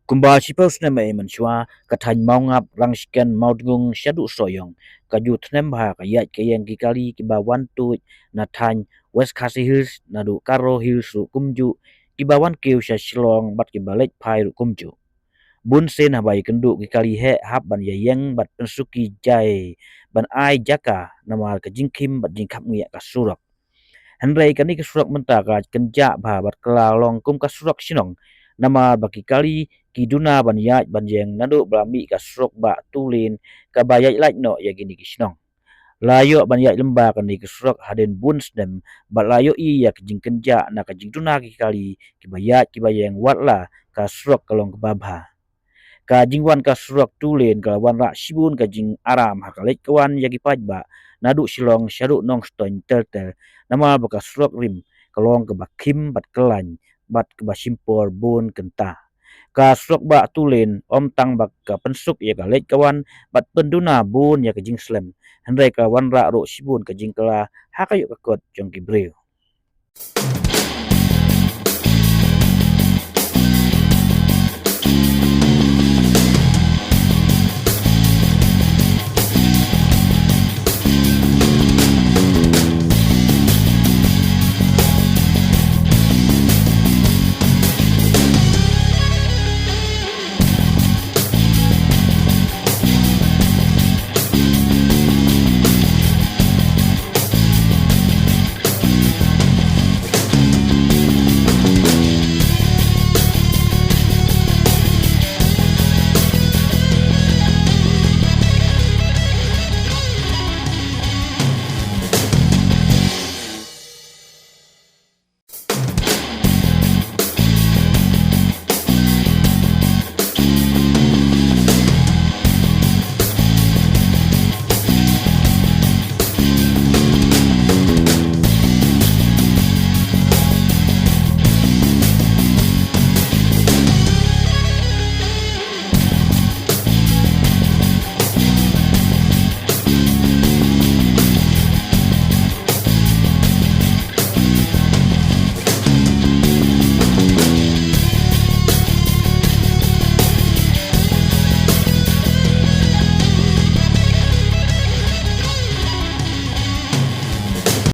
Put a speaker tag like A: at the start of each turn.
A: Kumbal sipau snem ai menchua kathan maungap rangsken maudgung syadu soyong kaju thnem bha kayat kayeng kikali kibawan tu nathan West Khasi Hills nadu Karo Hills ru kumju kibawan keu sha Shillong bat kibalek phai ru kumju bun sen habai kendu kikali he hap ban yayeng bat pensuki jai ban ai jaka namar ka jingkim bat jingkhap ngiya ka surak Henry kani ke surak mentaka kenja bha bat kelalong kum ka surak sinong nama baki kali kiduna ban yaj ban jeng nadu blami ka surak ba tulin ka bayaj laj no ya gini kisnong layo ban yaj lemba kani ke surak haden bun snem bat layo i ya jing kenja na ka jing tuna ki kali ki bayaj ki bayeng watla ka surak kalong ke babha ka jingwan ka surak tulin ka wan ra sibun ka jing aram hakalek kawan yagi pajba nadu silong syaru nong stoin tel tel nama baka surak rim kalong ke bakim bat kelan bat ke basimpor bun kenta ka surak ba tulin om tang bak ka pensuk ya kalek kawan bat penduna bun ya ke jing slem hendai ka wan ra ro sibun ka jing kala hakayuk ka kot jong ki breu